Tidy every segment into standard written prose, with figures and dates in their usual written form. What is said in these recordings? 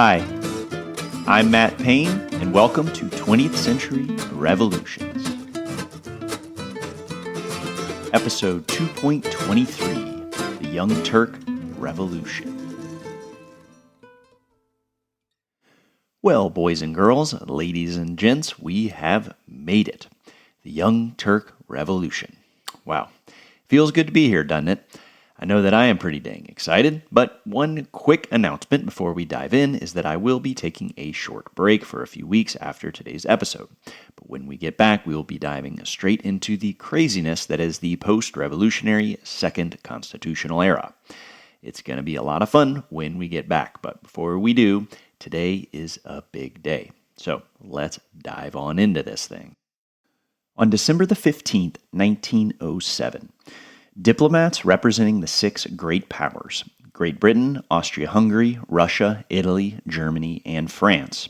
Hi, I'm Matt Payne, and welcome to 20th Century Revolutions. Episode 2.23, The Young Turk Revolution. Well, boys and girls, ladies and gents, we have made it. The Young Turk Revolution. Wow, feels good to be here, doesn't it? I know that I am pretty dang excited, but one quick announcement before we dive in is that I will be taking a short break for a few weeks after today's episode. But when we get back, we will be diving straight into the craziness that is the post-revolutionary Second Constitutional Era. It's going to be a lot of fun when we get back, but before we do, today is a big day. So let's dive on into this thing. On December the 15th, 1907, diplomats representing the six great powers, Great Britain, Austria-Hungary, Russia, Italy, Germany, and France,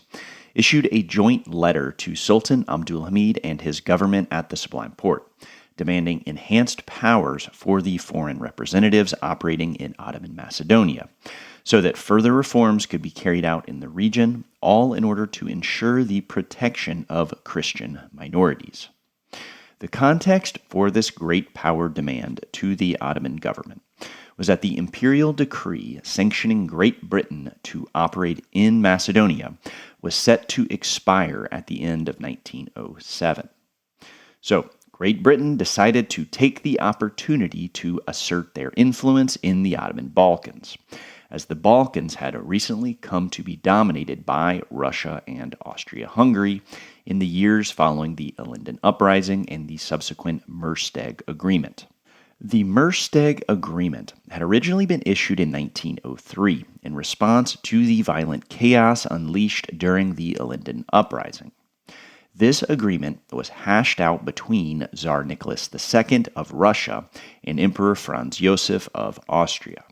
issued a joint letter to Sultan Abdulhamid and his government at the Sublime Porte, demanding enhanced powers for the foreign representatives operating in Ottoman Macedonia, so that further reforms could be carried out in the region, all in order to ensure the protection of Christian minorities. The context for this great power demand to the Ottoman government was that the imperial decree sanctioning Great Britain to operate in Macedonia was set to expire at the end of 1907. So, Great Britain decided to take the opportunity to assert their influence in the Ottoman Balkans, as the Balkans had recently come to be dominated by Russia and Austria-Hungary in the years following the Linden Uprising and the subsequent Mersteg Agreement. The Mersteg Agreement had originally been issued in 1903 in response to the violent chaos unleashed during the Linden Uprising. This agreement was hashed out between Tsar Nicholas II of Russia and Emperor Franz Joseph of Austria,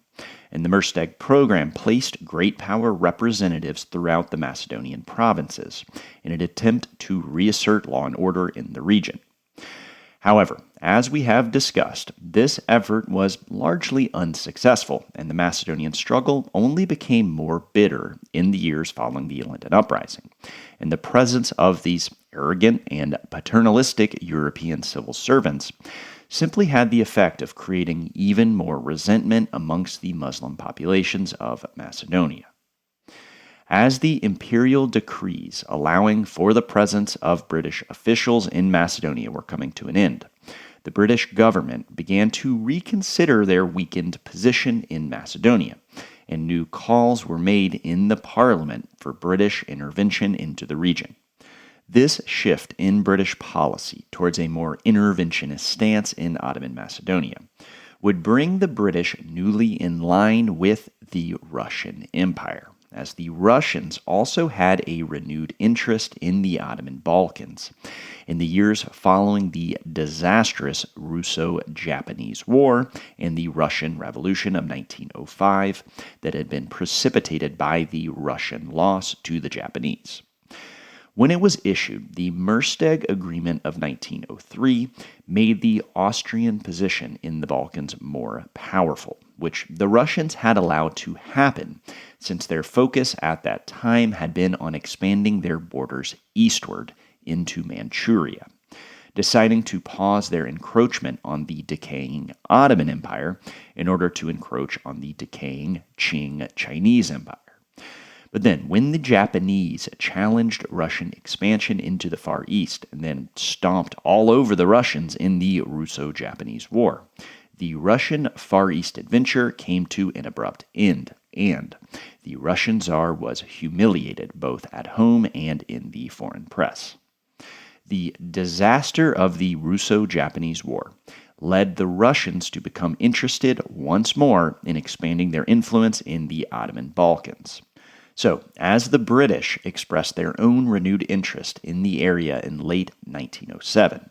and the Mersteg program placed great power representatives throughout the Macedonian provinces in an attempt to reassert law and order in the region. However, as we have discussed, this effort was largely unsuccessful, and the Macedonian struggle only became more bitter in the years following the Linden Uprising, and the presence of these arrogant and paternalistic European civil servants simply had the effect of creating even more resentment amongst the Muslim populations of Macedonia. As the imperial decrees allowing for the presence of British officials in Macedonia were coming to an end, the British government began to reconsider their weakened position in Macedonia, and new calls were made in the parliament for British intervention into the region. This shift in British policy towards a more interventionist stance in Ottoman Macedonia would bring the British newly in line with the Russian Empire, as the Russians also had a renewed interest in the Ottoman Balkans in the years following the disastrous Russo-Japanese War and the Russian Revolution of 1905 that had been precipitated by the Russian loss to the Japanese. When it was issued, the Mersteg Agreement of 1903 made the Austrian position in the Balkans more powerful, which the Russians had allowed to happen since their focus at that time had been on expanding their borders eastward into Manchuria, deciding to pause their encroachment on the decaying Ottoman Empire in order to encroach on the decaying Qing Chinese Empire. But then, when the Japanese challenged Russian expansion into the Far East and then stomped all over the Russians in the Russo-Japanese War, the Russian Far East adventure came to an abrupt end, and the Russian Tsar was humiliated both at home and in the foreign press. The disaster of the Russo-Japanese War led the Russians to become interested once more in expanding their influence in the Ottoman Balkans. So, as the British expressed their own renewed interest in the area in late 1907,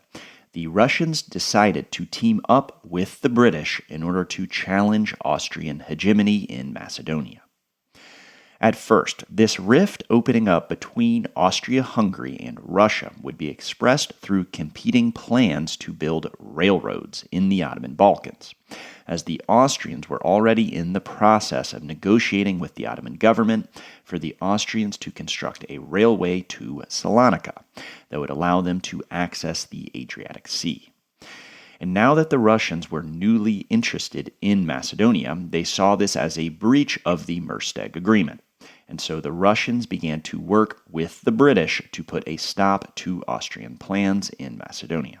the Russians decided to team up with the British in order to challenge Austrian hegemony in Macedonia. At first, this rift opening up between Austria-Hungary and Russia would be expressed through competing plans to build railroads in the Ottoman Balkans, as the Austrians were already in the process of negotiating with the Ottoman government for the Austrians to construct a railway to Salonika that would allow them to access the Adriatic Sea. And now that the Russians were newly interested in Macedonia, they saw this as a breach of the Mersteg Agreement. And so the Russians began to work with the British to put a stop to Austrian plans in Macedonia.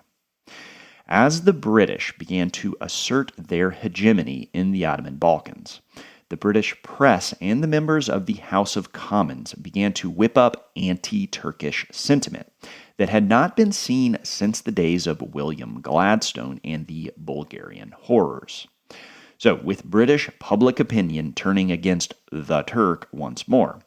As the British began to assert their hegemony in the Ottoman Balkans, the British press and the members of the House of Commons began to whip up anti-Turkish sentiment that had not been seen since the days of William Gladstone and the Bulgarian horrors. So, with British public opinion turning against the Turk once more,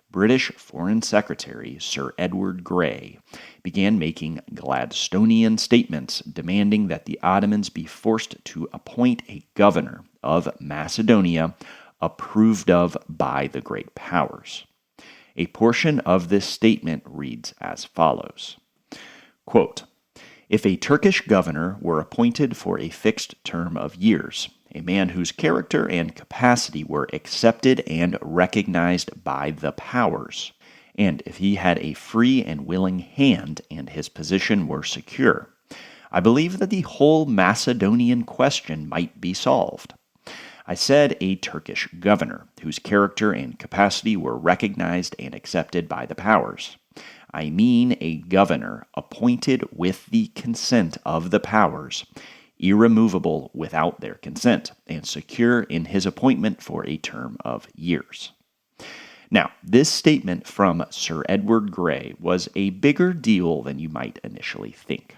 British Foreign Secretary Sir Edward Grey began making Gladstonian statements demanding that the Ottomans be forced to appoint a governor of Macedonia approved of by the great powers. A portion of this statement reads as follows, quote, "If a Turkish governor were appointed for a fixed term of years, a man whose character and capacity were accepted and recognized by the powers, and if he had a free and willing hand and his position were secure, I believe that the whole Macedonian question might be solved. I said a Turkish governor, whose character and capacity were recognized and accepted by the powers. I mean a governor appointed with the consent of the powers, irremovable without their consent, and secure in his appointment for a term of years." Now, this statement from Sir Edward Grey was a bigger deal than you might initially think.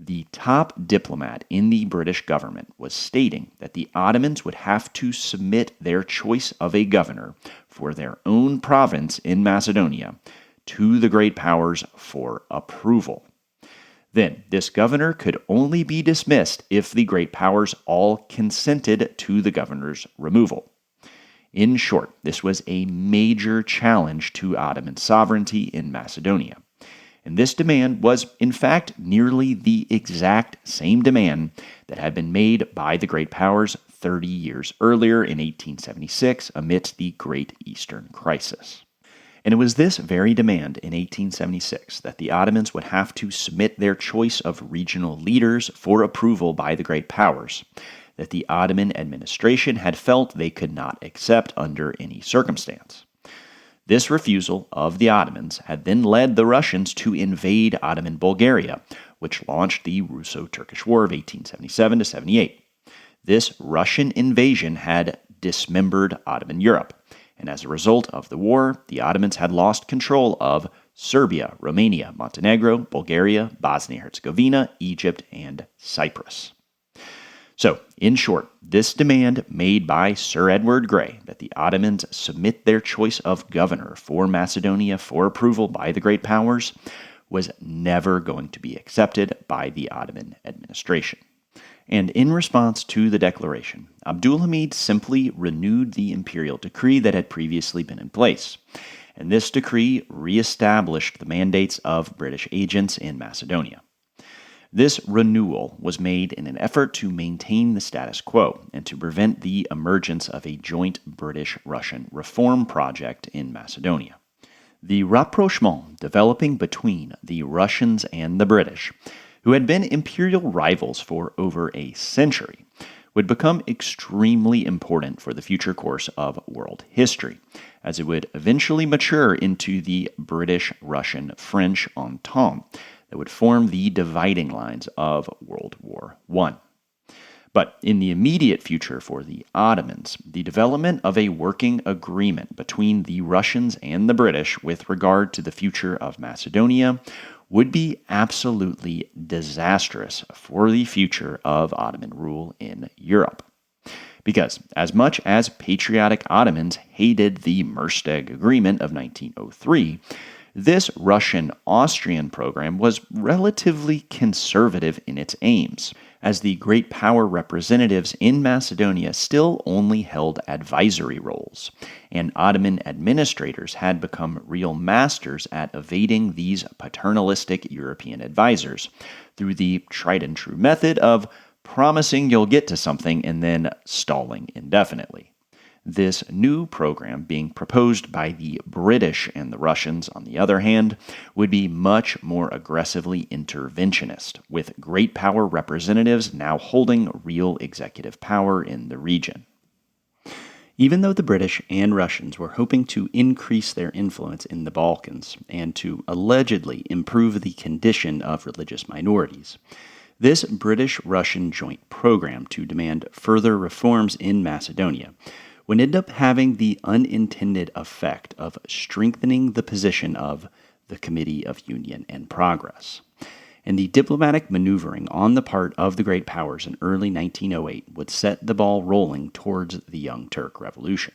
The top diplomat in the British government was stating that the Ottomans would have to submit their choice of a governor for their own province in Macedonia to the great powers for approval. Then, this governor could only be dismissed if the great powers all consented to the governor's removal. In short, this was a major challenge to Ottoman sovereignty in Macedonia. And this demand was, in fact, nearly the exact same demand that had been made by the great powers 30 years earlier in 1876 amidst the Great Eastern Crisis. And it was this very demand in 1876 that the Ottomans would have to submit their choice of regional leaders for approval by the great powers that the Ottoman administration had felt they could not accept under any circumstance. This refusal of the Ottomans had then led the Russians to invade Ottoman Bulgaria, which launched the Russo-Turkish War of 1877-78. This Russian invasion had dismembered Ottoman Europe, and as a result of the war, the Ottomans had lost control of Serbia, Romania, Montenegro, Bulgaria, Bosnia-Herzegovina, Egypt, and Cyprus. So, in short, this demand made by Sir Edward Grey that the Ottomans submit their choice of governor for Macedonia for approval by the great powers was never going to be accepted by the Ottoman administration. And in response to the declaration, Abdulhamid simply renewed the imperial decree that had previously been in place. And this decree reestablished the mandates of British agents in Macedonia. This renewal was made in an effort to maintain the status quo and to prevent the emergence of a joint British-Russian reform project in Macedonia. The rapprochement developing between the Russians and the British, who had been imperial rivals for over a century, would become extremely important for the future course of world history, as it would eventually mature into the British-Russian-French Entente that would form the dividing lines of World War I. But in the immediate future for the Ottomans, the development of a working agreement between the Russians and the British with regard to the future of Macedonia would be absolutely disastrous for the future of Ottoman rule in Europe. Because as much as patriotic Ottomans hated the Mersteg Agreement of 1903, This Russian-Austrian program was relatively conservative in its aims, as the great power representatives in Macedonia still only held advisory roles, and Ottoman administrators had become real masters at evading these paternalistic European advisors through the tried-and-true method of promising you'll get to something and then stalling indefinitely. This new program, being proposed by the British and the Russians, on the other hand, would be much more aggressively interventionist, with great power representatives now holding real executive power in the region. Even though the British and Russians were hoping to increase their influence in the Balkans and to allegedly improve the condition of religious minorities, this British-Russian joint program to demand further reforms in Macedonia would end up having the unintended effect of strengthening the position of the Committee of Union and Progress. And the diplomatic maneuvering on the part of the great powers in early 1908 would set the ball rolling towards the Young Turk Revolution.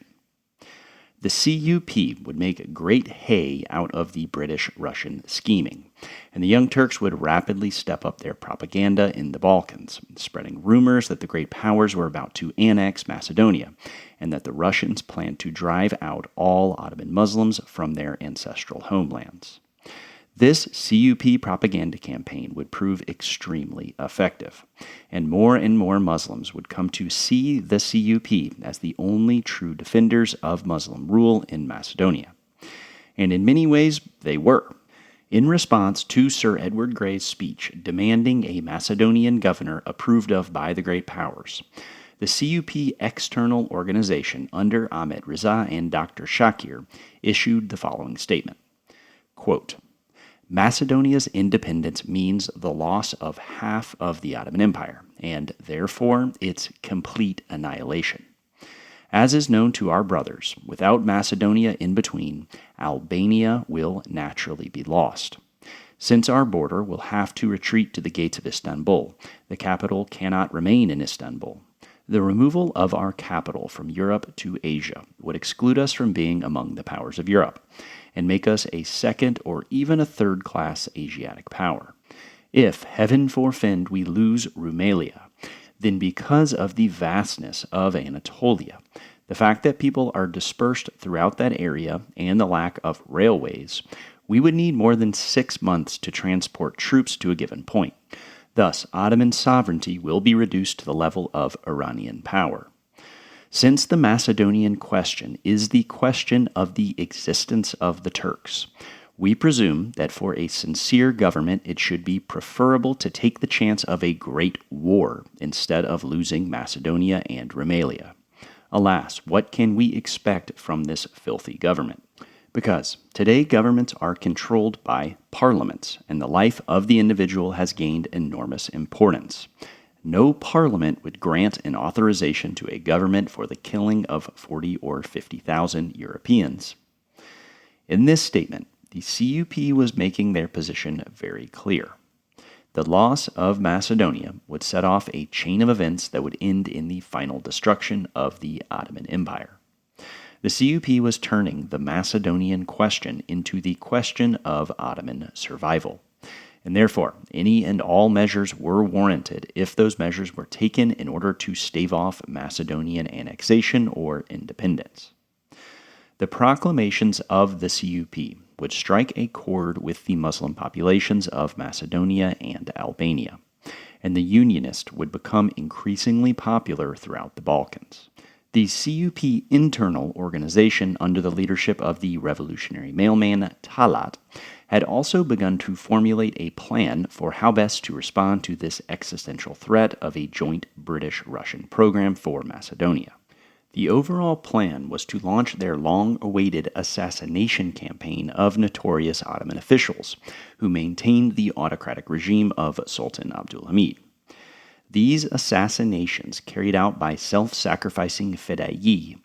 The CUP would make great hay out of the British-Russian scheming, and the Young Turks would rapidly step up their propaganda in the Balkans, spreading rumors that the great powers were about to annex Macedonia, and that the Russians planned to drive out all Ottoman Muslims from their ancestral homelands. This CUP propaganda campaign would prove extremely effective, and more Muslims would come to see the CUP as the only true defenders of Muslim rule in Macedonia. And in many ways, they were. In response to Sir Edward Grey's speech demanding a Macedonian governor approved of by the great powers, the CUP external organization under Ahmed Reza and Dr. Shakir issued the following statement, quote, Macedonia's independence means the loss of half of the Ottoman Empire, and therefore its complete annihilation. As is known to our brothers, without Macedonia in between, Albania will naturally be lost. Since our border will have to retreat to the gates of Istanbul, the capital cannot remain in Istanbul. The removal of our capital from Europe to Asia would exclude us from being among the powers of Europe, and make us a second or even a third-class Asiatic power. If, heaven forfend, we lose Rumelia, then because of the vastness of Anatolia, the fact that people are dispersed throughout that area, and the lack of railways, we would need more than 6 months to transport troops to a given point. Thus, Ottoman sovereignty will be reduced to the level of Iranian power. Since the Macedonian question is the question of the existence of the Turks, we presume that for a sincere government it should be preferable to take the chance of a great war instead of losing Macedonia and Rumelia. Alas, what can we expect from this filthy government? Because today governments are controlled by parliaments, and the life of the individual has gained enormous importance. No parliament would grant an authorization to a government for the killing of 40 or 50,000 Europeans. In this statement, the CUP was making their position very clear. The loss of Macedonia would set off a chain of events that would end in the final destruction of the Ottoman Empire. The CUP was turning the Macedonian question into the question of Ottoman survival. And therefore, any and all measures were warranted if those measures were taken in order to stave off Macedonian annexation or independence. The proclamations of the CUP would strike a chord with the Muslim populations of Macedonia and Albania, and the Unionist would become increasingly popular throughout the Balkans. The CUP internal organization under the leadership of the revolutionary mailman Talat had also begun to formulate a plan for how best to respond to this existential threat of a joint British-Russian program for Macedonia. The overall plan was to launch their long-awaited assassination campaign of notorious Ottoman officials who maintained the autocratic regime of Sultan Abdulhamid. These assassinations, carried out by self-sacrificing fedayeen,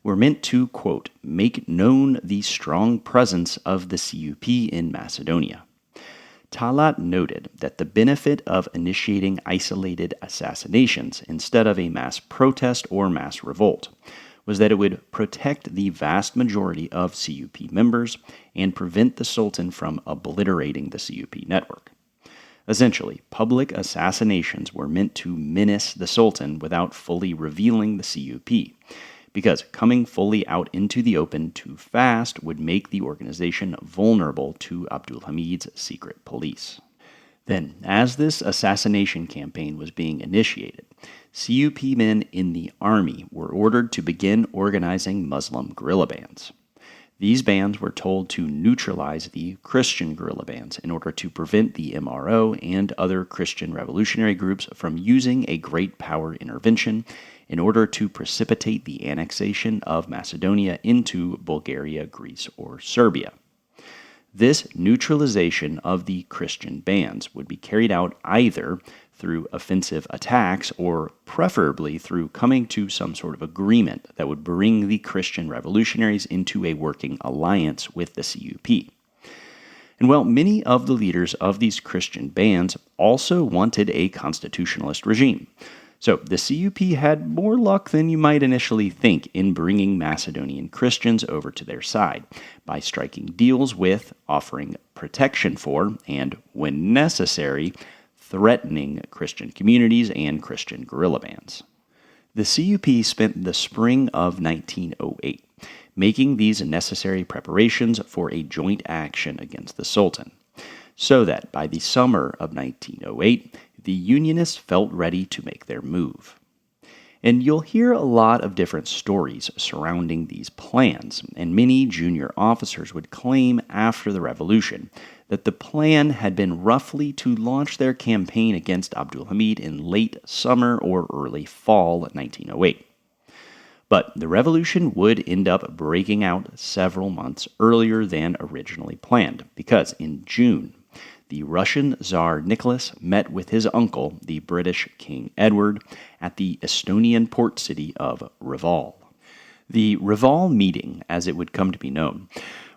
were meant to, quote, make known the strong presence of the CUP in Macedonia. Talat noted that the benefit of initiating isolated assassinations instead of a mass protest or mass revolt was that it would protect the vast majority of CUP members and prevent the Sultan from obliterating the CUP network. Essentially, public assassinations were meant to menace the Sultan without fully revealing the CUP, because coming fully out into the open too fast would make the organization vulnerable to Abdulhamid's secret police. Then, as this assassination campaign was being initiated, CUP men in the army were ordered to begin organizing Muslim guerrilla bands. These bands were told to neutralize the Christian guerrilla bands in order to prevent the MRO and other Christian revolutionary groups from using a great power intervention in order to precipitate the annexation of Macedonia into Bulgaria, Greece, or Serbia. This neutralization of the Christian bands would be carried out either through offensive attacks or preferably through coming to some sort of agreement that would bring the Christian revolutionaries into a working alliance with the CUP. And while many of the leaders of these Christian bands also wanted a constitutionalist regime, so the CUP had more luck than you might initially think in bringing Macedonian Christians over to their side by striking deals with, offering protection for, and, when necessary, threatening Christian communities and Christian guerrilla bands. The CUP spent the spring of 1908 making these necessary preparations for a joint action against the Sultan, so that by the summer of 1908, the Unionists felt ready to make their move. And you'll hear a lot of different stories surrounding these plans, and many junior officers would claim after the revolution that the plan had been roughly to launch their campaign against Abdulhamid in late summer or early fall 1908. But the revolution would end up breaking out several months earlier than originally planned, because in June, the Russian Tsar Nicholas met with his uncle, the British King Edward, at the Estonian port city of Reval. The Reval meeting, as it would come to be known,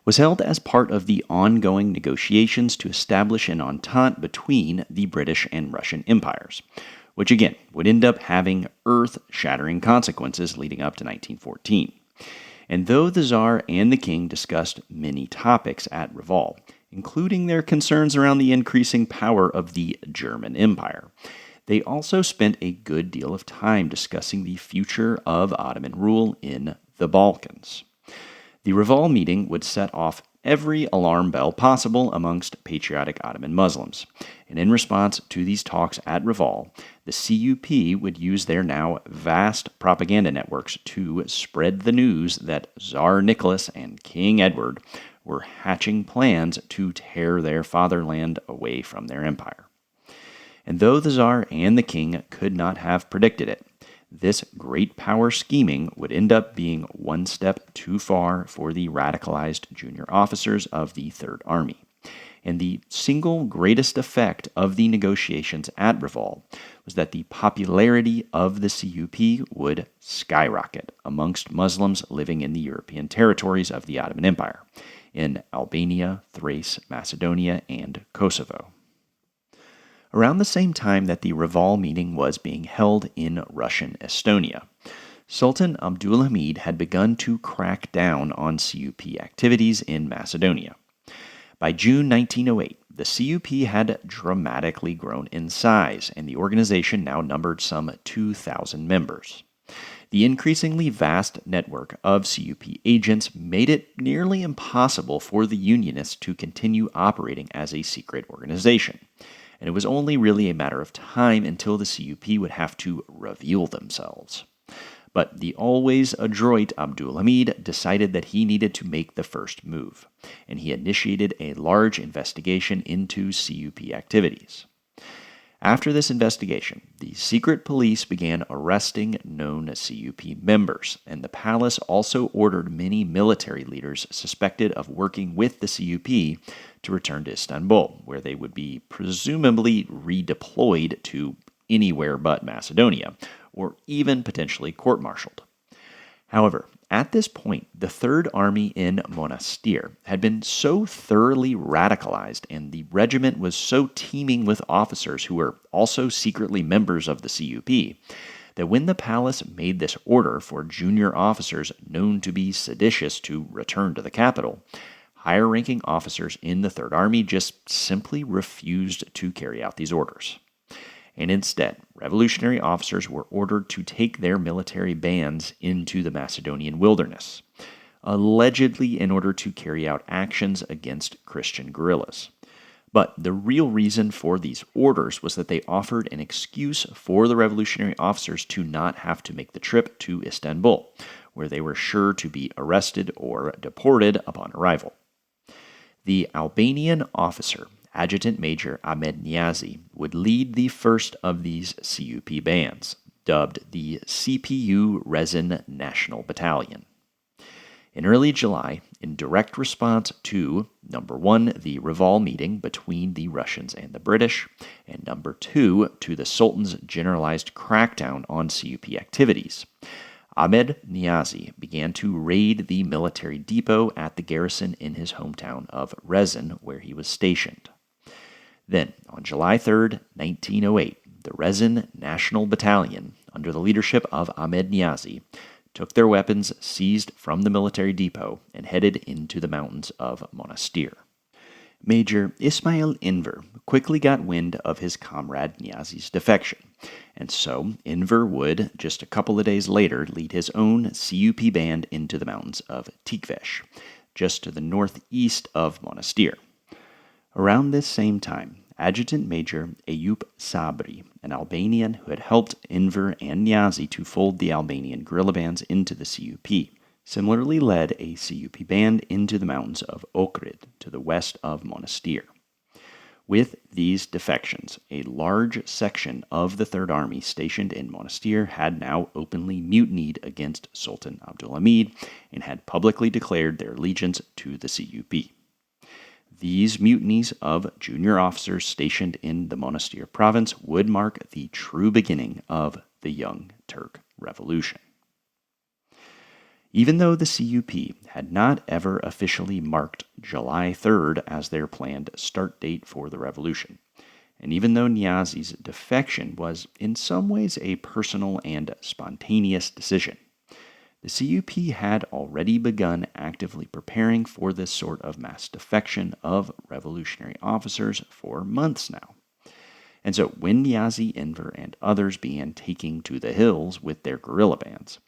was held as part of the ongoing negotiations to establish an entente between the British and Russian empires, which again would end up having earth-shattering consequences leading up to 1914. And though the Tsar and the King discussed many topics at Reval, including their concerns around the increasing power of the German Empire, they also spent a good deal of time discussing the future of Ottoman rule in the Balkans. The Reval meeting would set off every alarm bell possible amongst patriotic Ottoman Muslims, and in response to these talks at Reval, the CUP would use their now vast propaganda networks to spread the news that Tsar Nicholas and King Edward were hatching plans to tear their fatherland away from their empire. And though the Tsar and the King could not have predicted it, this great power scheming would end up being one step too far for the radicalized junior officers of the Third Army. And the single greatest effect of the negotiations at Reval was that the popularity of the CUP would skyrocket amongst Muslims living in the European territories of the Ottoman Empire, in Albania, Thrace, Macedonia, and Kosovo. Around the same time that the Reval meeting was being held in Russian Estonia, Sultan Abdulhamid had begun to crack down on CUP activities in Macedonia. By June 1908, the CUP had dramatically grown in size, and the organization now numbered some 2,000 members. The increasingly vast network of CUP agents made it nearly impossible for the Unionists to continue operating as a secret organization, and it was only really a matter of time until the CUP would have to reveal themselves. But the always adroit Abdulhamid decided that he needed to make the first move, and he initiated a large investigation into CUP activities. After this investigation, the secret police began arresting known CUP members, and the palace also ordered many military leaders suspected of working with the CUP to return to Istanbul, where they would be presumably redeployed to anywhere but Macedonia, or even potentially court-martialed. However, at this point, the Third Army in Monastir had been so thoroughly radicalized, and the regiment was so teeming with officers who were also secretly members of the CUP, that when the palace made this order for junior officers known to be seditious to return to the capital, higher-ranking officers in the Third Army just simply refused to carry out these orders. And instead, revolutionary officers were ordered to take their military bands into the Macedonian wilderness, allegedly in order to carry out actions against Christian guerrillas. But the real reason for these orders was that they offered an excuse for the revolutionary officers to not have to make the trip to Istanbul, where they were sure to be arrested or deported upon arrival. The Albanian officer, Adjutant Major Ahmed Niazi, would lead the first of these CUP bands, dubbed the CPU Resin National Battalion. In early July, in direct response to, number 1, the Reval meeting between the Russians and the British, and number 2, to the Sultan's generalized crackdown on CUP activities, Ahmed Niazi began to raid the military depot at the garrison in his hometown of Resin, where he was stationed. Then, on July 3, 1908, the Resin National Battalion, under the leadership of Ahmed Niazi, took their weapons seized from the military depot and headed into the mountains of Monastir. Major Ismail Enver quickly got wind of his comrade Niazi's defection, and so Enver would, just a couple of days later, lead his own CUP band into the mountains of Tikvesh, just to the northeast of Monastir. Around this same time, Adjutant Major Eyüp Sabri, an Albanian who had helped Enver and Niazi to fold the Albanian guerrilla bands into the CUP, similarly led a CUP band into the mountains of Ohrid to the west of Monastir. With these defections, a large section of the Third Army stationed in Monastir had now openly mutinied against Sultan Abdulhamid and had publicly declared their allegiance to the CUP. These mutinies of junior officers stationed in the Monastir province would mark the true beginning of the Young Turk Revolution. Even though the CUP had not ever officially marked July 3rd as their planned start date for the revolution, and even though Niazi's defection was in some ways a personal and spontaneous decision, the CUP had already begun actively preparing for this sort of mass defection of revolutionary officers for months now. And so when Niazi, Enver, and others began taking to the hills with their guerrilla bands,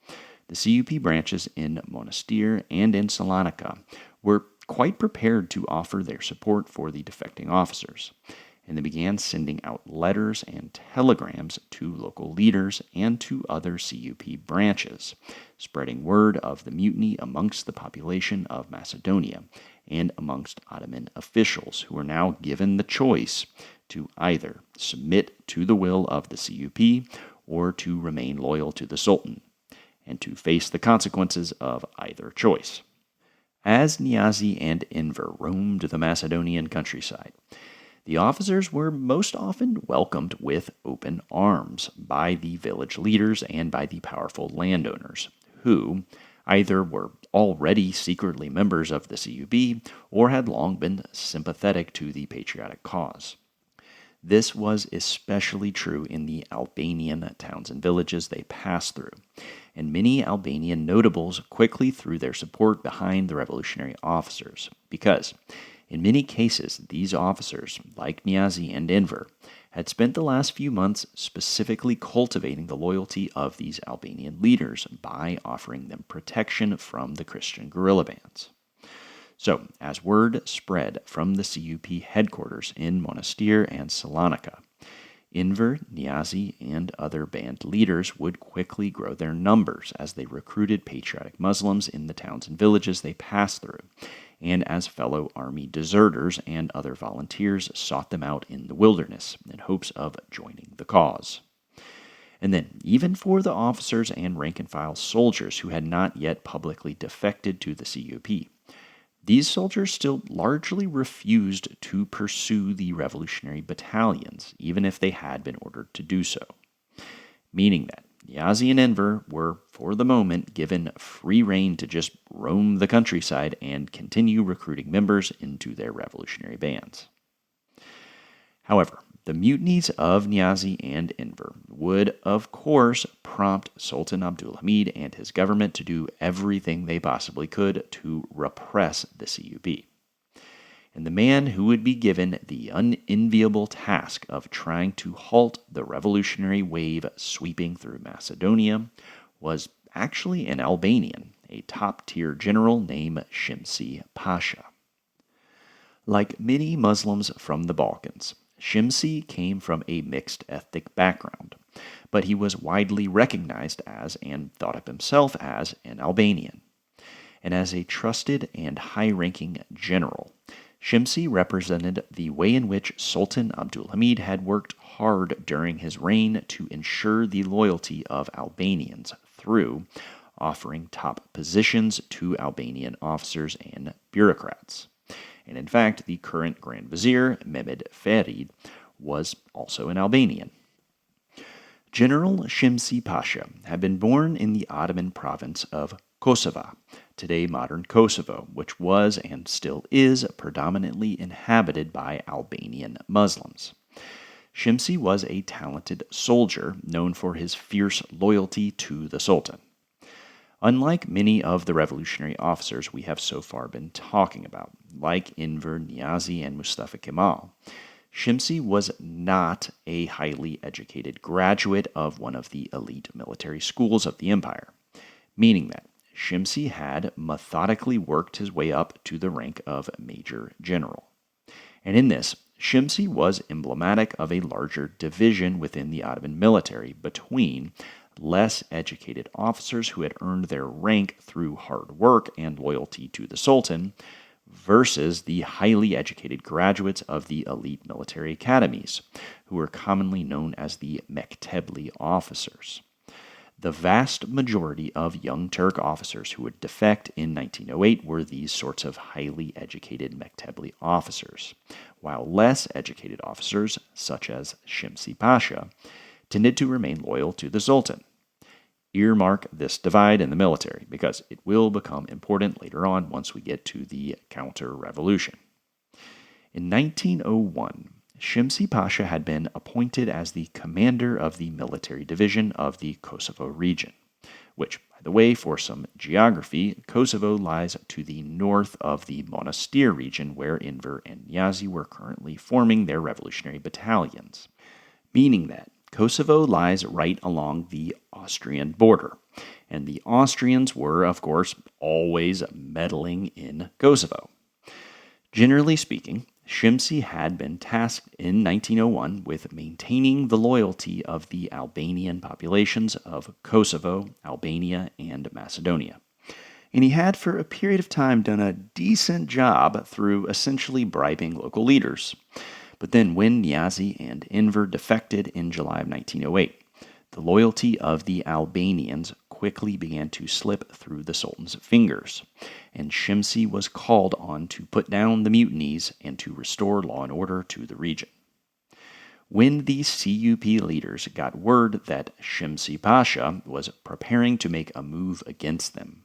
the CUP branches in Monastir and in Salonika were quite prepared to offer their support for the defecting officers, and they began sending out letters and telegrams to local leaders and to other CUP branches, spreading word of the mutiny amongst the population of Macedonia and amongst Ottoman officials who were now given the choice to either submit to the will of the CUP or to remain loyal to the Sultan, and to face the consequences of either choice. As Niazi and Enver roamed the Macedonian countryside, the officers were most often welcomed with open arms by the village leaders and by the powerful landowners, who either were already secretly members of the CUP or had long been sympathetic to the patriotic cause. This was especially true in the Albanian towns and villages they passed through, and many Albanian notables quickly threw their support behind the revolutionary officers, because in many cases these officers, like Niazi and Enver, had spent the last few months specifically cultivating the loyalty of these Albanian leaders by offering them protection from the Christian guerrilla bands. So, as word spread from the CUP headquarters in Monastir and Salonika, Enver, Niazi, and other band leaders would quickly grow their numbers as they recruited patriotic Muslims in the towns and villages they passed through, and as fellow army deserters and other volunteers sought them out in the wilderness in hopes of joining the cause. And then, even for the officers and rank-and-file soldiers who had not yet publicly defected to the CUP, these soldiers still largely refused to pursue the revolutionary battalions, even if they had been ordered to do so, meaning that Niazi and Enver were, for the moment, given free rein to just roam the countryside and continue recruiting members into their revolutionary bands. However, the mutinies of Niazi and Enver would, of course, prompt Sultan Abdulhamid and his government to do everything they possibly could to repress the CUP. And the man who would be given the unenviable task of trying to halt the revolutionary wave sweeping through Macedonia was actually an Albanian, a top-tier general named Shimsi Pasha. Like many Muslims from the Balkans, Shimsi came from a mixed ethnic background, but he was widely recognized as and thought of himself as an Albanian. And as a trusted and high-ranking general, Shimsi represented the way in which Sultan Abdulhamid had worked hard during his reign to ensure the loyalty of Albanians through offering top positions to Albanian officers and bureaucrats. And in fact, the current Grand Vizier, Mehmed Ferid, was also an Albanian. General Shimsi Pasha had been born in the Ottoman province of Kosovo, today modern Kosovo, which was and still is predominantly inhabited by Albanian Muslims. Shimsi was a talented soldier known for his fierce loyalty to the Sultan. Unlike many of the revolutionary officers we have so far been talking about, like Enver, Niazi, and Mustafa Kemal, Shimsi was not a highly educated graduate of one of the elite military schools of the empire, meaning that Shimsi had methodically worked his way up to the rank of major general. And in this, Shimsi was emblematic of a larger division within the Ottoman military between less educated officers who had earned their rank through hard work and loyalty to the Sultan versus the highly educated graduates of the elite military academies, who were commonly known as the Mektebli officers. The vast majority of young Turk officers who would defect in 1908 were these sorts of highly educated Mektebli officers, while less educated officers, such as Shimsi Pasha, tended to remain loyal to the Sultan. Earmark this divide in the military, because it will become important later on once we get to the counter-revolution. In 1901, Shimsi Pasha had been appointed as the commander of the military division of the Kosovo region, which, by the way, for some geography, Kosovo lies to the north of the Monastir region where Enver and Niazi were currently forming their revolutionary battalions, meaning that Kosovo lies right along the Austrian border, and the Austrians were, of course, always meddling in Kosovo. Generally speaking, Shimsi had been tasked in 1901 with maintaining the loyalty of the Albanian populations of Kosovo, Albania, and Macedonia. And he had for a period of time done a decent job through essentially bribing local leaders. But then when Niazi and Enver defected in July of 1908, the loyalty of the Albanians quickly began to slip through the Sultan's fingers, and Shimsi was called on to put down the mutinies and to restore law and order to the region. When the CUP leaders got word that Shimsi Pasha was preparing to make a move against them,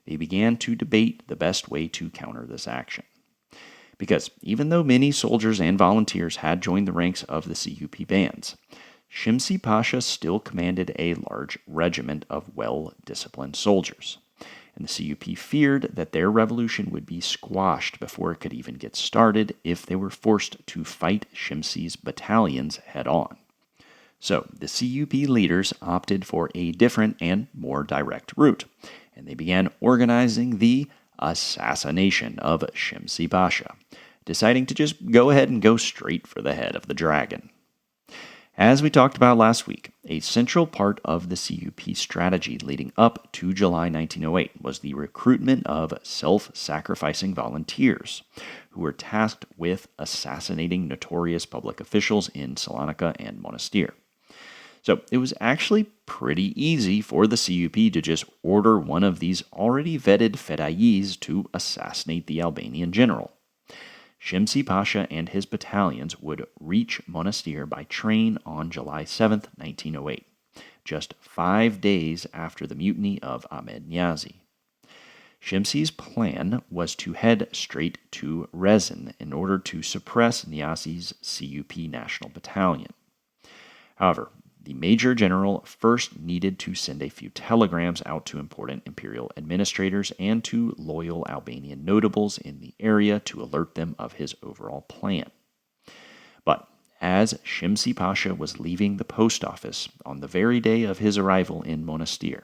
they began to debate the best way to counter this action. Because even though many soldiers and volunteers had joined the ranks of the CUP bands, Shimsi Pasha still commanded a large regiment of well-disciplined soldiers, and the CUP feared that their revolution would be squashed before it could even get started if they were forced to fight Shimsi's battalions head-on. So the CUP leaders opted for a different and more direct route, and they began organizing the assassination of Shimsi Pasha, deciding to just go ahead and go straight for the head of the dragon. As we talked about last week, a central part of the CUP strategy leading up to July 1908 was the recruitment of self-sacrificing volunteers who were tasked with assassinating notorious public officials in Salonika and Monastir. So it was actually pretty easy for the CUP to just order one of these already vetted fedayis to assassinate the Albanian general. Shimsi Pasha and his battalions would reach Monastir by train on July 7, 1908, just 5 days after the mutiny of Ahmed Niazi. Shimsi's plan was to head straight to Rezin in order to suppress Niazi's CUP National Battalion. However, the Major General first needed to send a few telegrams out to important imperial administrators and to loyal Albanian notables in the area to alert them of his overall plan. But as Shimsi Pasha was leaving the post office on the very day of his arrival in Monastir,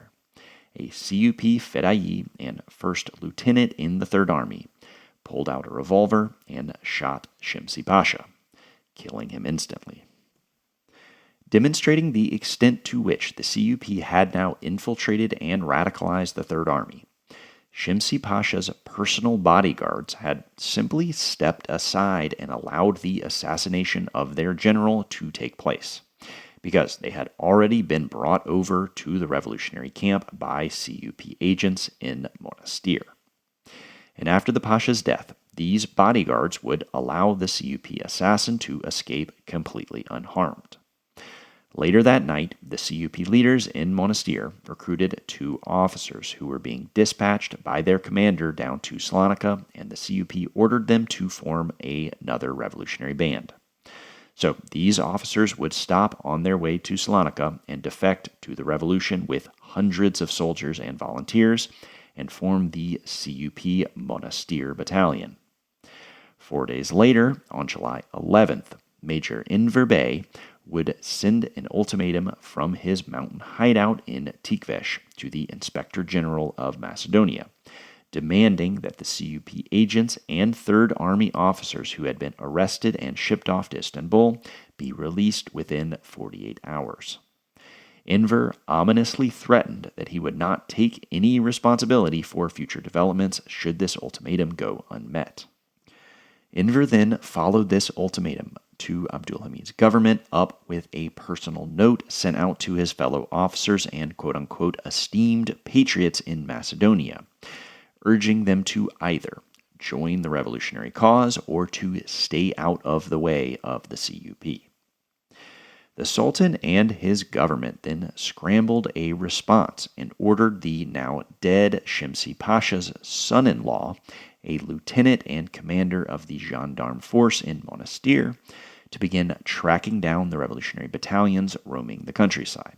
a CUP Fedai and first lieutenant in the Third Army pulled out a revolver and shot Shimsi Pasha, killing him instantly. Demonstrating the extent to which the CUP had now infiltrated and radicalized the Third Army, Shimsi Pasha's personal bodyguards had simply stepped aside and allowed the assassination of their general to take place, because they had already been brought over to the revolutionary camp by CUP agents in Monastir. And after the Pasha's death, these bodyguards would allow the CUP assassin to escape completely unharmed. Later that night, the CUP leaders in Monastir recruited 2 officers who were being dispatched by their commander down to Salonika, and the CUP ordered them to form another revolutionary band. So these officers would stop on their way to Salonika and defect to the revolution with hundreds of soldiers and volunteers and form the CUP Monastir Battalion. 4 days later, on July 11th, Major Enver Bey would send an ultimatum from his mountain hideout in Tikvesh to the Inspector General of Macedonia, demanding that the CUP agents and Third Army officers who had been arrested and shipped off to Istanbul be released within 48 hours. Enver ominously threatened that he would not take any responsibility for future developments should this ultimatum go unmet. Enver then followed this ultimatum to Abdulhamid's government up with a personal note sent out to his fellow officers and quote-unquote esteemed patriots in Macedonia, urging them to either join the revolutionary cause or to stay out of the way of the CUP. The Sultan and his government then scrambled a response and ordered the now dead Shimsi Pasha's son-in-law, a lieutenant and commander of the gendarme force in Monastir, to begin tracking down the revolutionary battalions roaming the countryside.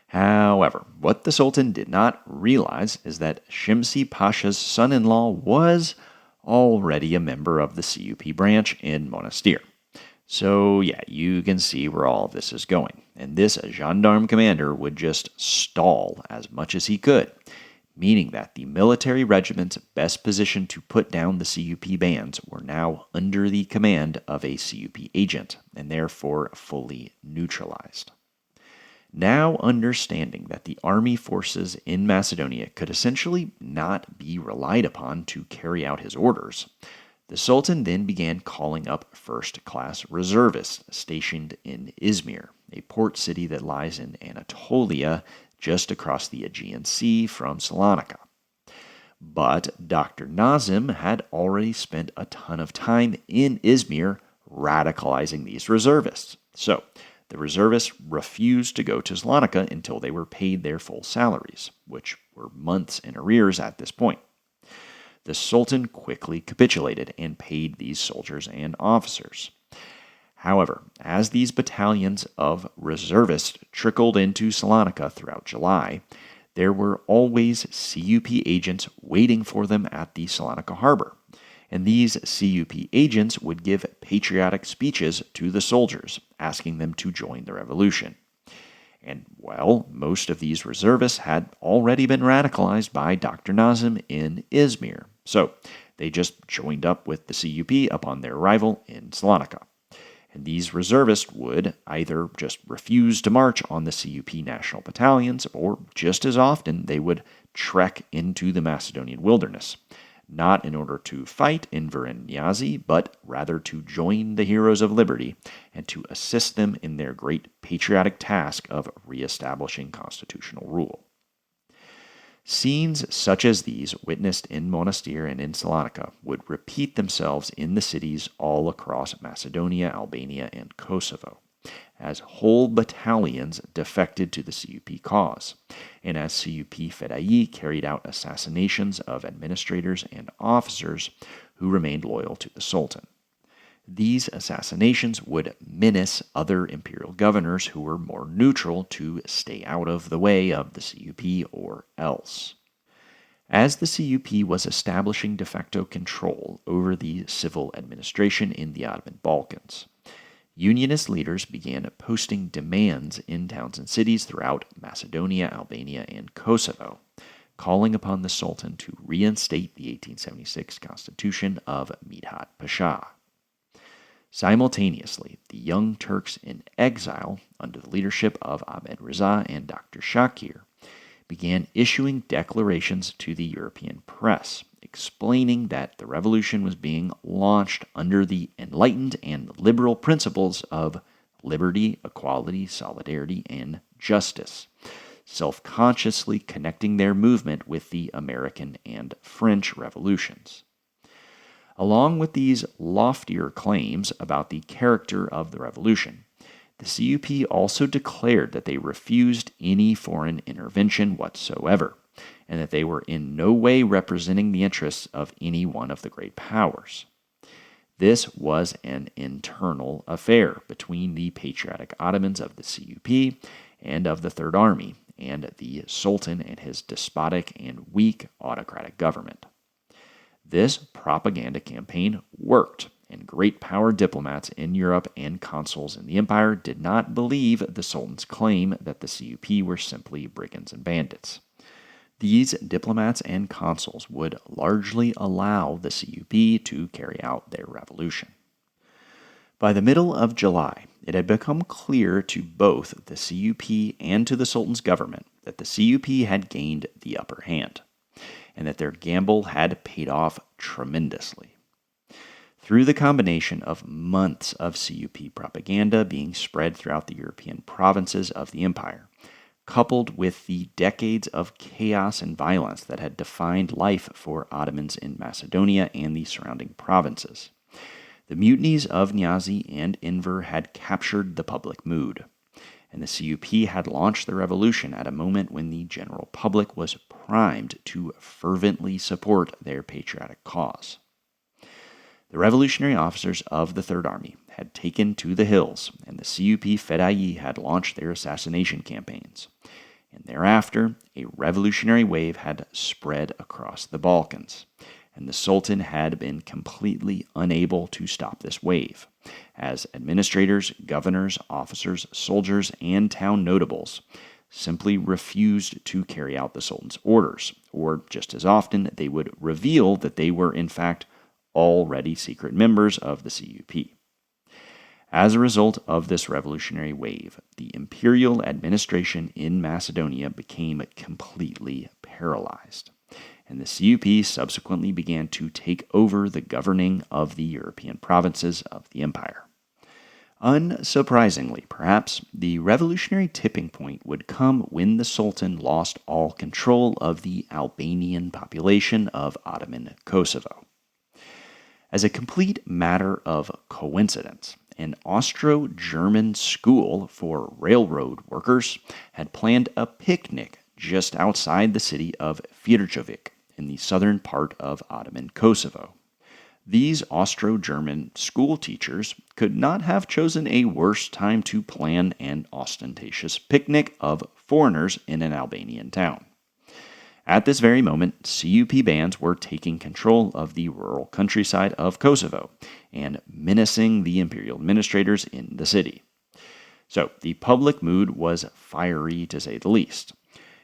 However, what the Sultan did not realize is that Shimsi Pasha's son-in-law was already a member of the CUP branch in Monastir. So yeah, you can see where all of this is going. And this gendarme commander would just stall as much as he could, meaning that the military regiments best positioned to put down the CUP bands were now under the command of a CUP agent, and therefore fully neutralized. Now understanding that the army forces in Macedonia could essentially not be relied upon to carry out his orders, the Sultan then began calling up first-class reservists stationed in Izmir, a port city that lies in Anatolia, just across the Aegean Sea from Salonika. But Dr. Nazim had already spent a ton of time in Izmir radicalizing these reservists. So the reservists refused to go to Salonika until they were paid their full salaries, which were months in arrears at this point. The Sultan quickly capitulated and paid these soldiers and officers. However, as these battalions of reservists trickled into Salonika throughout July, there were always CUP agents waiting for them at the Salonika harbor, and these CUP agents would give patriotic speeches to the soldiers, asking them to join the revolution. And, well, most of these reservists had already been radicalized by Dr. Nazim in Izmir, so they just joined up with the CUP upon their arrival in Salonika. And these reservists would either just refuse to march on the CUP national battalions, or just as often they would trek into the Macedonian wilderness, not in order to fight Enver and Niazi, but rather to join the heroes of liberty and to assist them in their great patriotic task of reestablishing constitutional rule. Scenes such as these witnessed in Monastir and in Salonika would repeat themselves in the cities all across Macedonia, Albania, and Kosovo, as whole battalions defected to the CUP cause, and as CUP Fedai carried out assassinations of administrators and officers who remained loyal to the Sultan. These assassinations would menace other imperial governors who were more neutral to stay out of the way of the CUP or else. As the CUP was establishing de facto control over the civil administration in the Ottoman Balkans, Unionist leaders began posting demands in towns and cities throughout Macedonia, Albania, and Kosovo, calling upon the Sultan to reinstate the 1876 Constitution of Midhat Pasha. Simultaneously, the Young Turks in exile, under the leadership of Ahmed Reza and Dr. Shakir, began issuing declarations to the European press, explaining that the revolution was being launched under the enlightened and liberal principles of liberty, equality, solidarity, and justice, self-consciously connecting their movement with the American and French revolutions. Along with these loftier claims about the character of the revolution, the CUP also declared that they refused any foreign intervention whatsoever, and that they were in no way representing the interests of any one of the great powers. This was an internal affair between the patriotic Ottomans of the CUP and of the Third Army, and the Sultan and his despotic and weak autocratic government. This propaganda campaign worked, and great power diplomats in Europe and consuls in the empire did not believe the Sultan's claim that the CUP were simply brigands and bandits. These diplomats and consuls would largely allow the CUP to carry out their revolution. By the middle of July, it had become clear to both the CUP and to the Sultan's government that the CUP had gained the upper hand, and that their gamble had paid off tremendously. Through the combination of months of CUP propaganda being spread throughout the European provinces of the empire, coupled with the decades of chaos and violence that had defined life for Ottomans in Macedonia and the surrounding provinces, the mutinies of Niazi and Enver had captured the public mood, and the CUP had launched the revolution at a moment when the general public was primed to fervently support their patriotic cause. The revolutionary officers of the Third Army had taken to the hills, and the CUP Fedai had launched their assassination campaigns. And thereafter, a revolutionary wave had spread across the Balkans, and the Sultan had been completely unable to stop this wave, as administrators, governors, officers, soldiers, and town notables simply refused to carry out the Sultan's orders, or just as often, they would reveal that they were, in fact, already secret members of the CUP. As a result of this revolutionary wave, the imperial administration in Macedonia became completely paralyzed, and the CUP subsequently began to take over the governing of the European provinces of the empire. Unsurprisingly, perhaps, the revolutionary tipping point would come when the Sultan lost all control of the Albanian population of Ottoman Kosovo. As a complete matter of coincidence, an Austro-German school for railroad workers had planned a picnic just outside the city of Firjovic in the southern part of Ottoman Kosovo. These Austro-German school teachers could not have chosen a worse time to plan an ostentatious picnic of foreigners in an Albanian town. At this very moment, CUP bands were taking control of the rural countryside of Kosovo and menacing the imperial administrators in the city. So the public mood was fiery to say the least.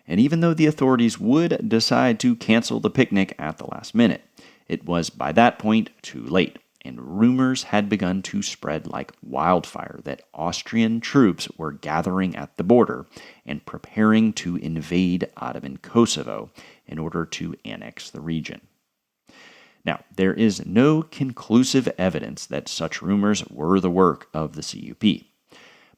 And even though the authorities would decide to cancel the picnic at the last minute, it was by that point too late, and rumors had begun to spread like wildfire that Austrian troops were gathering at the border and preparing to invade Ottoman Kosovo in order to annex the region. Now, there is no conclusive evidence that such rumors were the work of the CUP,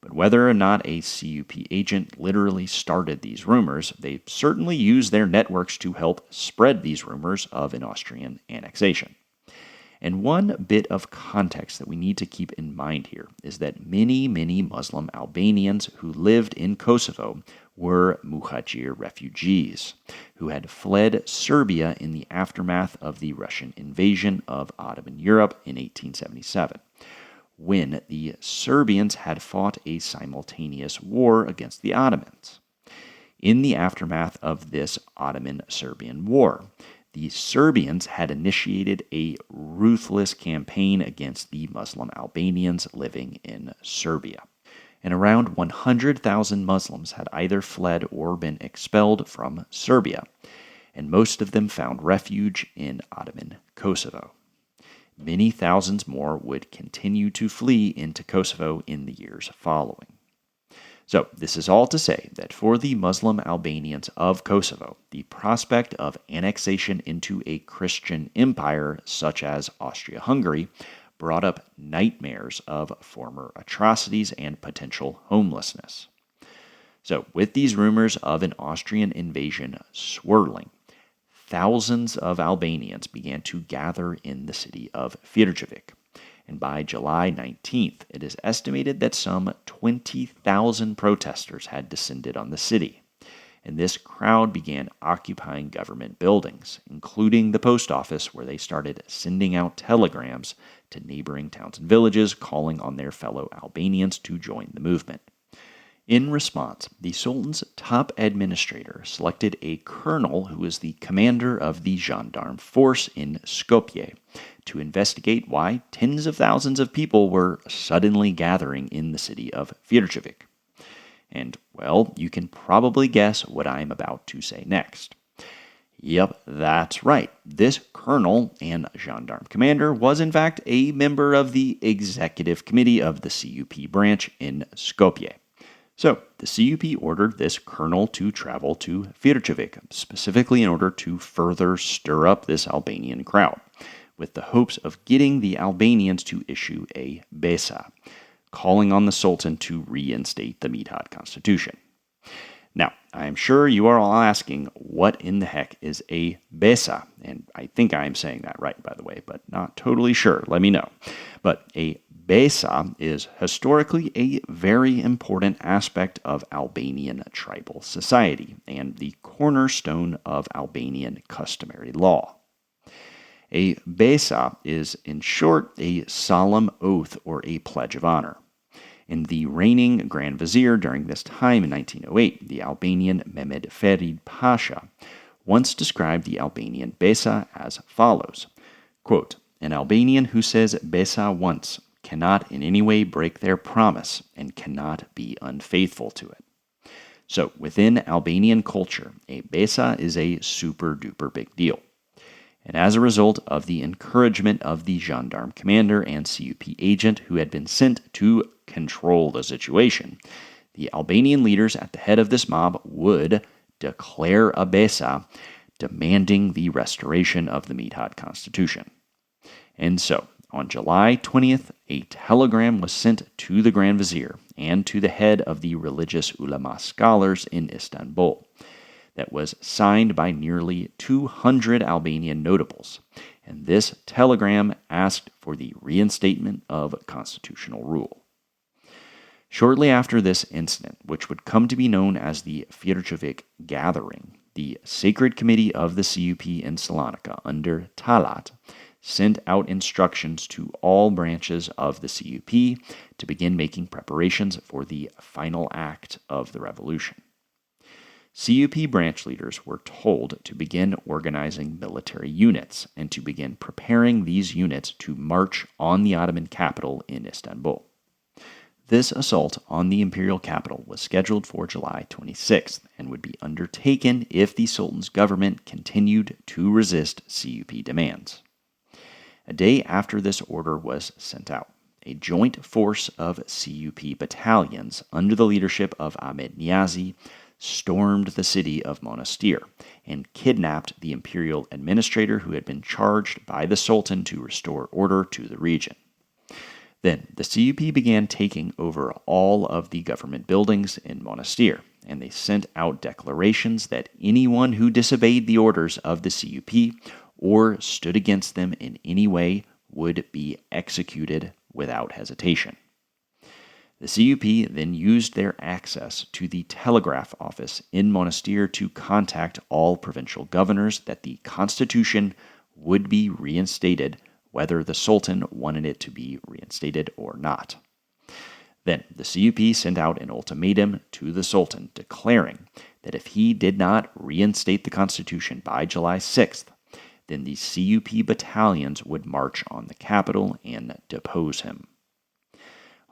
but whether or not a CUP agent literally started these rumors, they certainly used their networks to help spread these rumors of an Austrian annexation. And one bit of context that we need to keep in mind here is that many Muslim Albanians who lived in Kosovo were muhajir refugees who had fled Serbia in the aftermath of the Russian invasion of Ottoman Europe in 1877, when the Serbians had fought a simultaneous war against the Ottomans. In the aftermath of this Ottoman-Serbian war, the Serbians had initiated a ruthless campaign against the Muslim Albanians living in Serbia. And around 100,000 Muslims had either fled or been expelled from Serbia, and most of them found refuge in Ottoman Kosovo. Many thousands more would continue to flee into Kosovo in the years following. So, this is all to say that for the Muslim Albanians of Kosovo, the prospect of annexation into a Christian empire such as Austria-Hungary brought up nightmares of former atrocities and potential homelessness. So, with these rumors of an Austrian invasion swirling, thousands of Albanians began to gather in the city of Firjavik. And by July 19th, it is estimated that some 20,000 protesters had descended on the city. And this crowd began occupying government buildings, including the post office, where they started sending out telegrams to neighboring towns and villages calling on their fellow Albanians to join the movement. In response, the Sultan's top administrator selected a colonel who was the commander of the gendarme force in Skopje to investigate why tens of thousands of people were suddenly gathering in the city of Firjavik. And, well, you can probably guess what I'm about to say next. Yep, that's right. This colonel and gendarme commander was in fact a member of the executive committee of the CUP branch in Skopje. So, the CUP ordered this colonel to travel to Firjavik, specifically in order to further stir up this Albanian crowd, with the hopes of getting the Albanians to issue a besa, calling on the Sultan to reinstate the Midhat Constitution. Now, I'm sure you are all asking, what in the heck is a besa? And I think I'm saying that right, by the way, but not totally sure. Let me know. But a besa is historically a very important aspect of Albanian tribal society and the cornerstone of Albanian customary law. A besa is, in short, a solemn oath or a pledge of honor. And the reigning Grand Vizier during this time in 1908, the Albanian Mehmed Ferid Pasha, once described the Albanian besa as follows, quote, "An Albanian who says besa once cannot in any way break their promise and cannot be unfaithful to it." So, within Albanian culture, a besa is a super-duper big deal. And as a result of the encouragement of the gendarme commander and CUP agent who had been sent to control the situation, the Albanian leaders at the head of this mob would declare a besa demanding the restoration of the Midhat Constitution. And so, on July 20th, a telegram was sent to the Grand Vizier and to the head of the religious ulama scholars in Istanbul that was signed by nearly 200 Albanian notables, and this telegram asked for the reinstatement of constitutional rule. Shortly after this incident, which would come to be known as the Firjavik Gathering, the Sacred Committee of the CUP in Salonika under Talat sent out instructions to all branches of the CUP to begin making preparations for the final act of the revolution. CUP branch leaders were told to begin organizing military units and to begin preparing these units to march on the Ottoman capital in Istanbul. This assault on the imperial capital was scheduled for July 26th and would be undertaken if the Sultan's government continued to resist CUP demands. A day after this order was sent out, a joint force of CUP battalions under the leadership of Ahmed Niazi stormed the city of Monastir and kidnapped the imperial administrator who had been charged by the Sultan to restore order to the region. Then the CUP began taking over all of the government buildings in Monastir, and they sent out declarations that anyone who disobeyed the orders of the CUP or stood against them in any way would be executed without hesitation. The CUP then used their access to the telegraph office in Monastir to contact all provincial governors that the constitution would be reinstated, whether the Sultan wanted it to be reinstated or not. Then the CUP sent out an ultimatum to the Sultan declaring that if he did not reinstate the constitution by July 6th, then the CUP battalions would march on the capital and depose him.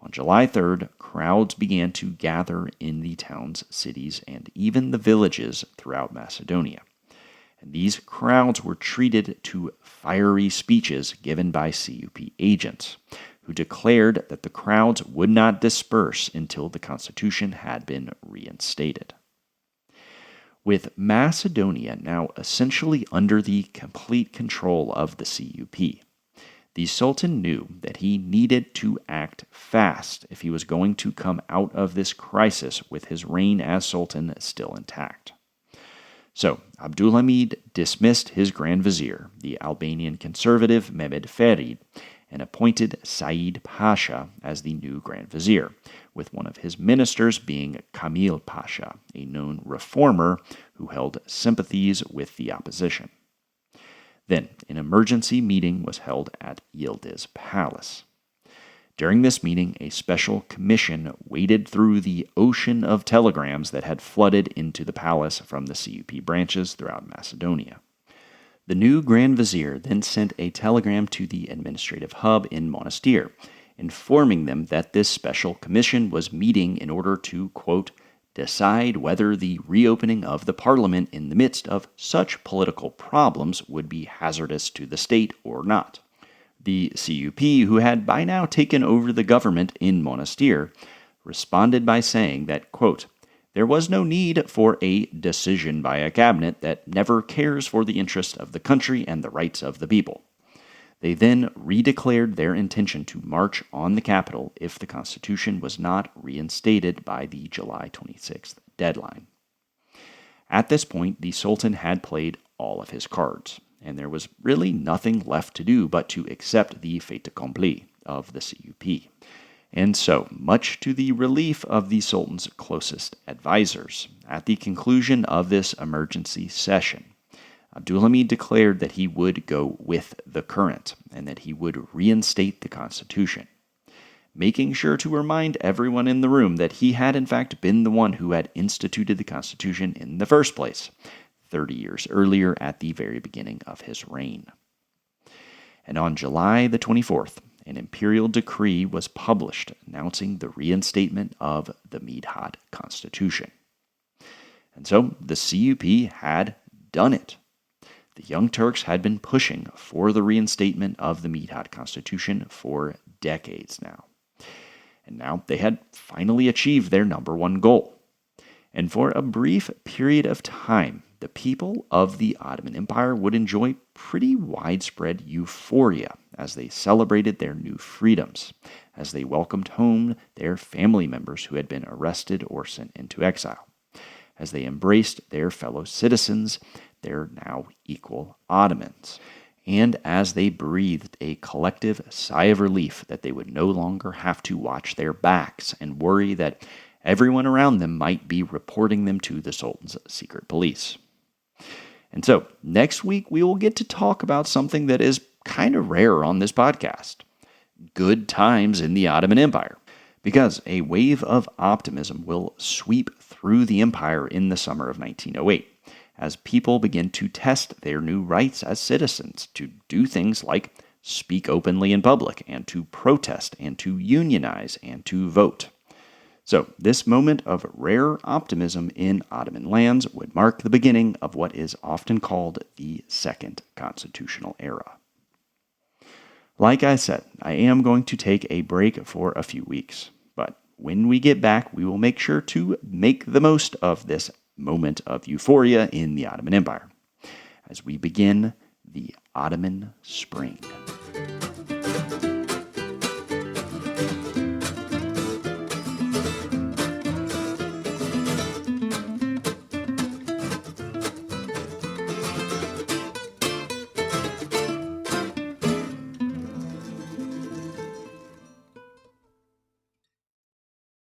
On July 3rd, crowds began to gather in the towns, cities, and even the villages throughout Macedonia. And these crowds were treated to fiery speeches given by CUP agents, who declared that the crowds would not disperse until the constitution had been reinstated. With Macedonia now essentially under the complete control of the CUP, the Sultan knew that he needed to act fast if he was going to come out of this crisis with his reign as Sultan still intact. So, Abdulhamid dismissed his Grand Vizier, the Albanian conservative Mehmed Ferid, and appointed Said Pasha as the new Grand Vizier, with one of his ministers being Kamil Pasha, a known reformer who held sympathies with the opposition. Then, an emergency meeting was held at Yildiz Palace. During this meeting, a special commission waded through the ocean of telegrams that had flooded into the palace from the CUP branches throughout Macedonia. The new Grand Vizier then sent a telegram to the administrative hub in Monastir, informing them that this special commission was meeting in order to, quote, decide whether the reopening of the parliament in the midst of such political problems would be hazardous to the state or not. The CUP, who had by now taken over the government in Monastir, responded by saying that, quote, there was no need for a decision by a cabinet that never cares for the interest of the country and the rights of the people. They then redeclared their intention to march on the capital if the constitution was not reinstated by the July 26th deadline. At this point, the Sultan had played all of his cards, and there was really nothing left to do but to accept the fait accompli of the CUP. And so, much to the relief of the Sultan's closest advisors, at the conclusion of this emergency session, Abdulhamid declared that he would go with the current and that he would reinstate the constitution, making sure to remind everyone in the room that he had in fact been the one who had instituted the constitution in the first place, 30 years earlier at the very beginning of his reign. And on July the 24th, an imperial decree was published announcing the reinstatement of the Midhat Constitution. And so the CUP had done it. The Young Turks had been pushing for the reinstatement of the Midhat Constitution for decades now. And now they had finally achieved their number one goal. And for a brief period of time, the people of the Ottoman Empire would enjoy pretty widespread euphoria as they celebrated their new freedoms, as they welcomed home their family members who had been arrested or sent into exile, as they embraced their fellow citizens, their now equal Ottomans, and as they breathed a collective sigh of relief that they would no longer have to watch their backs and worry that everyone around them might be reporting them to the Sultan's secret police. And so, next week we will get to talk about something that is kind of rare on this podcast: good times in the Ottoman Empire. Because a wave of optimism will sweep through the empire in the summer of 1908, as people begin to test their new rights as citizens to do things like speak openly in public, and to protest, and to unionize, and to vote. So, this moment of rare optimism in Ottoman lands would mark the beginning of what is often called the Second Constitutional Era. Like I said, I am going to take a break for a few weeks, but when we get back, we will make sure to make the most of this moment of euphoria in the Ottoman Empire as we begin the Ottoman Spring.